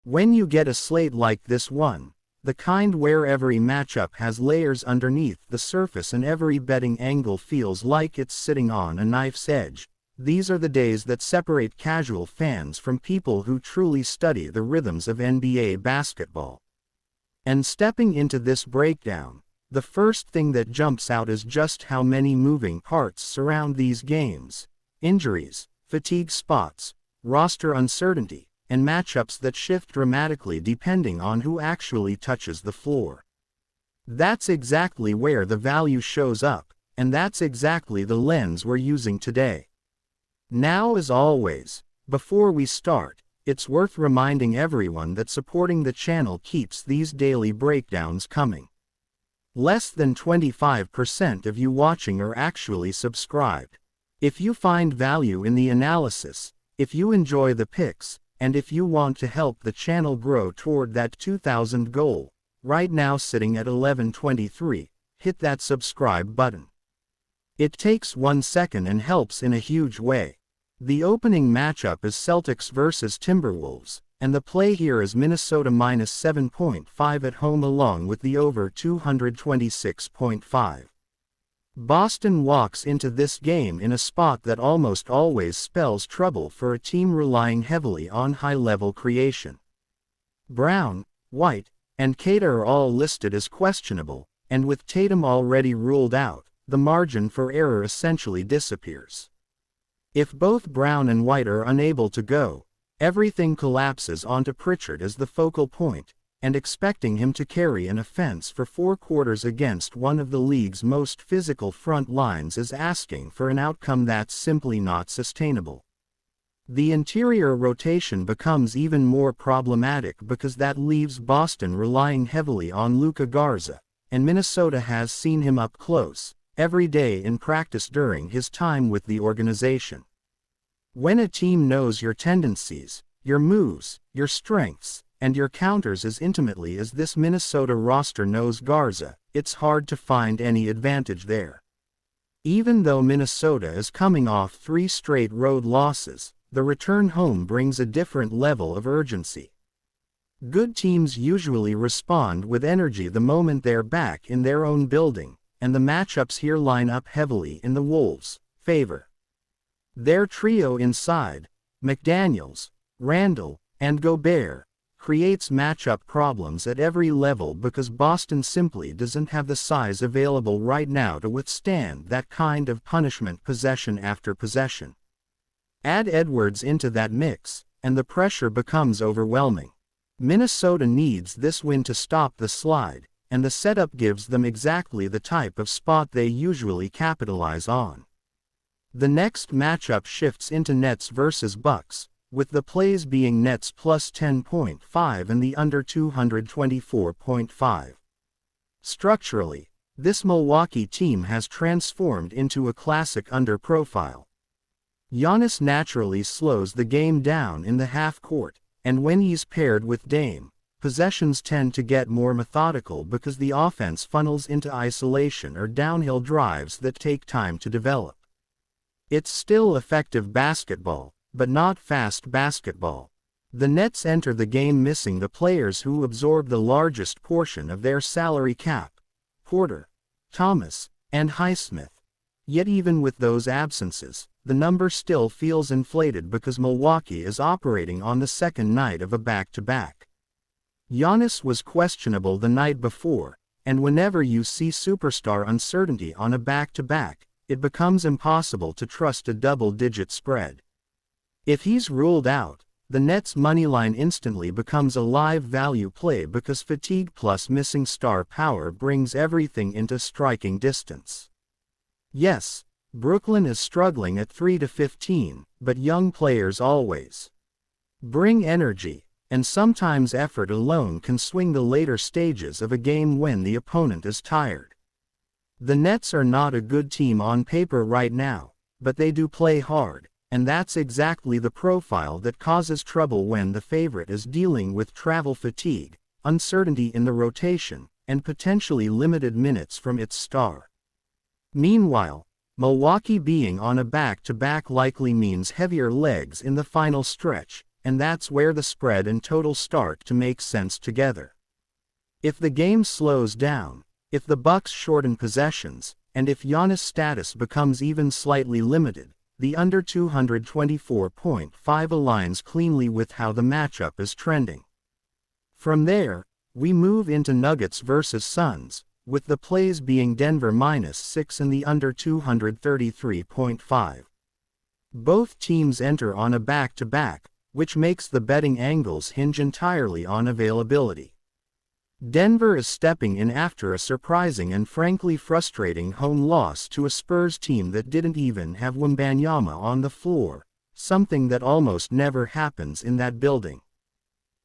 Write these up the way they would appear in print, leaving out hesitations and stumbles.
When you get a slate like this one, the kind where every matchup has layers underneath the surface and every betting angle feels like it's sitting on a knife's edge, these are the days that separate casual fans from people who truly study the rhythms of NBA basketball. And stepping into this breakdown, the first thing that jumps out is just how many moving parts surround these games: injuries, fatigue spots, roster uncertainty, and matchups that shift dramatically depending on who actually touches the floor. That's exactly where the value shows up, and that's exactly the lens we're using today. Now, as always, before we start, it's worth reminding everyone that supporting the channel keeps these daily breakdowns coming. Less than 25% of you watching are actually subscribed. If you find value in the analysis, if you enjoy the picks, and if you want to help the channel grow toward that 2,000 goal, right now sitting at 1123, hit that subscribe button. It takes 1 second and helps in a huge way. The opening matchup is Celtics versus Timberwolves, and the play here is Minnesota minus 7.5 at home along with the over 226.5. Boston walks into this game in a spot that almost always spells trouble for a team relying heavily on high-level creation. Brown, White, and Cater are all listed as questionable, and with Tatum already ruled out, the margin for error essentially disappears. If both Brown and White are unable to go, everything collapses onto Pritchard as the focal point, and expecting him to carry an offense for 4 quarters against one of the league's most physical front lines is asking for an outcome that's simply not sustainable. The interior rotation becomes even more problematic because that leaves Boston relying heavily on Luka Garza, and Minnesota has seen him up close, every day in practice during his time with the organization. When a team knows your tendencies, your moves, your strengths, and your counters as intimately as this Minnesota roster knows Garza, it's hard to find any advantage there. Even though Minnesota is coming off 3 straight road losses, the return home brings a different level of urgency. Good teams usually respond with energy the moment they're back in their own building, and the matchups here line up heavily in the Wolves' favor. Their trio inside, McDaniels, Randall, and Gobert, creates matchup problems at every level because Boston simply doesn't have the size available right now to withstand that kind of punishment possession after possession. Add Edwards into that mix, and the pressure becomes overwhelming. Minnesota needs this win to stop the slide, and the setup gives them exactly the type of spot they usually capitalize on. The next matchup shifts into Nets versus Bucks, with the plays being Nets plus 10.5 and the under 224.5. Structurally, this Milwaukee team has transformed into a classic under profile. Giannis naturally slows the game down in the half court, and when he's paired with Dame, possessions tend to get more methodical because the offense funnels into isolation or downhill drives that take time to develop. It's still effective basketball, but not fast basketball. The Nets enter the game missing the players who absorb the largest portion of their salary cap: Porter, Thomas, and Highsmith. Yet even with those absences, the number still feels inflated because Milwaukee is operating on the second night of a back-to-back. Giannis was questionable the night before, and whenever you see superstar uncertainty on a back-to-back, it becomes impossible to trust a double-digit spread. If he's ruled out, the Nets' moneyline instantly becomes a live value play because fatigue plus missing star power brings everything into striking distance. Yes, Brooklyn is struggling at 3-15, but young players always bring energy, and sometimes effort alone can swing the later stages of a game when the opponent is tired. The Nets are not a good team on paper right now, but they do play hard. And that's exactly the profile that causes trouble when the favorite is dealing with travel fatigue, uncertainty in the rotation, and potentially limited minutes from its star. Meanwhile, Milwaukee being on a back-to-back likely means heavier legs in the final stretch, and that's where the spread and total start to make sense together. If the game slows down, if the Bucks shorten possessions, and if Giannis' status becomes even slightly limited, the under 224.5 aligns cleanly with how the matchup is trending. From there, we move into Nuggets versus Suns, with the plays being Denver -6 and the under 233.5. Both teams enter on a back-to-back, which makes the betting angles hinge entirely on availability. Denver is stepping in after a surprising and frankly frustrating home loss to a Spurs team that didn't even have Wembanyama on the floor, something that almost never happens in that building.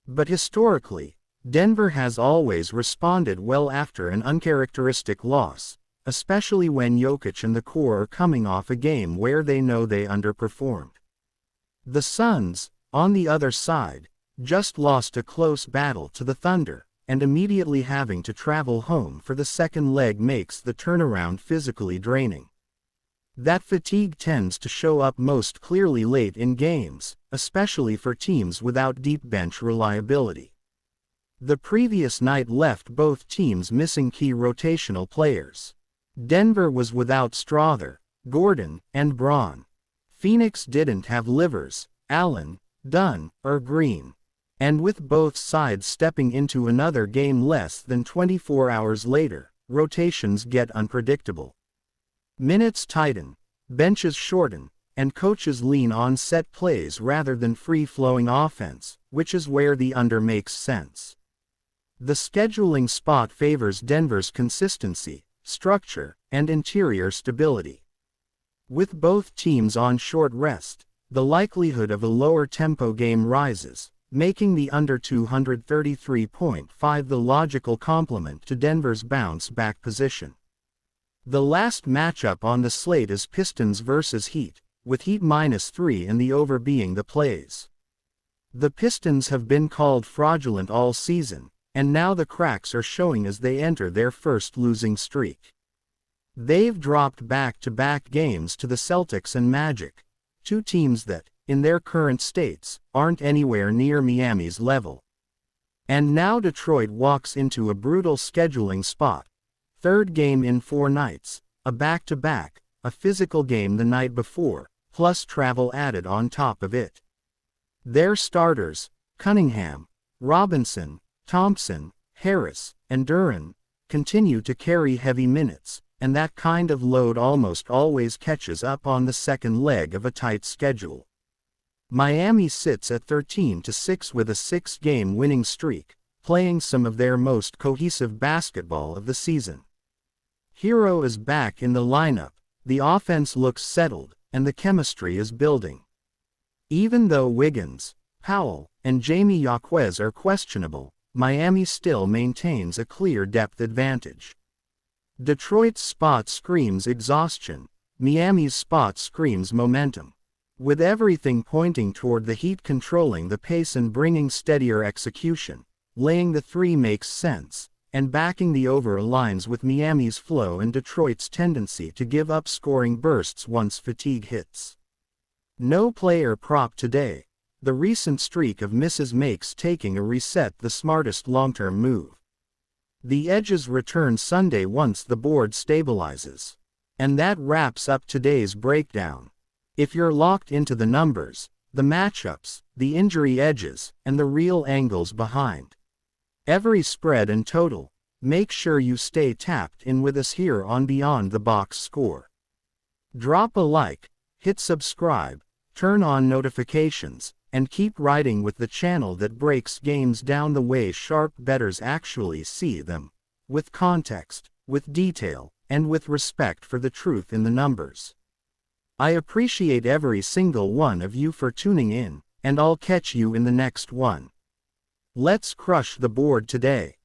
But historically, Denver has always responded well after an uncharacteristic loss, especially when Jokic and the core are coming off a game where they know they underperformed. The Suns, on the other side, just lost a close battle to the Thunder, and immediately having to travel home for the second leg makes the turnaround physically draining. That fatigue tends to show up most clearly late in games, especially for teams without deep bench reliability. The previous night left both teams missing key rotational players. Denver was without Strother, Gordon, and Braun. Phoenix didn't have Livers, Allen, Dunn, or Green. And with both sides stepping into another game less than 24 hours later, rotations get unpredictable. Minutes tighten, benches shorten, and coaches lean on set plays rather than free-flowing offense, which is where the under makes sense. The scheduling spot favors Denver's consistency, structure, and interior stability. With both teams on short rest, the likelihood of a lower-tempo game rises, making the under 233.5 the logical complement to Denver's bounce-back position. The last matchup on the slate is Pistons versus Heat, with Heat -3 and the over being the plays. The Pistons have been called fraudulent all season, and now the cracks are showing as they enter their first losing streak. They've dropped back-to-back games to the Celtics and Magic, two teams that, in their current states, aren't anywhere near Miami's level. And now Detroit walks into a brutal scheduling spot. Third game in 4 nights, a back-to-back, a physical game the night before, plus travel added on top of it. Their starters, Cunningham, Robinson, Thompson, Harris, and Duran, continue to carry heavy minutes, and that kind of load almost always catches up on the second leg of a tight schedule. Miami sits at 13-6 with a 6-game winning streak, playing some of their most cohesive basketball of the season. Hero is back in the lineup, the offense looks settled, and the chemistry is building. Even though Wiggins, Powell, and Jamie Jaquez are questionable, Miami still maintains a clear depth advantage. Detroit's spot screams exhaustion, Miami's spot screams momentum. With everything pointing toward the Heat controlling the pace and bringing steadier execution, laying the 3 makes sense, and backing the over aligns with Miami's flow and Detroit's tendency to give up scoring bursts once fatigue hits. No player prop today. The recent streak of misses makes taking a reset the smartest long-term move. The edges return Sunday once the board stabilizes. And that wraps up today's breakdown. If you're locked into the numbers, the matchups, the injury edges, and the real angles behind every spread and total, make sure you stay tapped in with us here on Beyond the Box Score. Drop a like, hit subscribe, turn on notifications, and keep riding with the channel that breaks games down the way sharp bettors actually see them, with context, with detail, and with respect for the truth in the numbers. I appreciate every single one of you for tuning in, and I'll catch you in the next one. Let's crush the board today.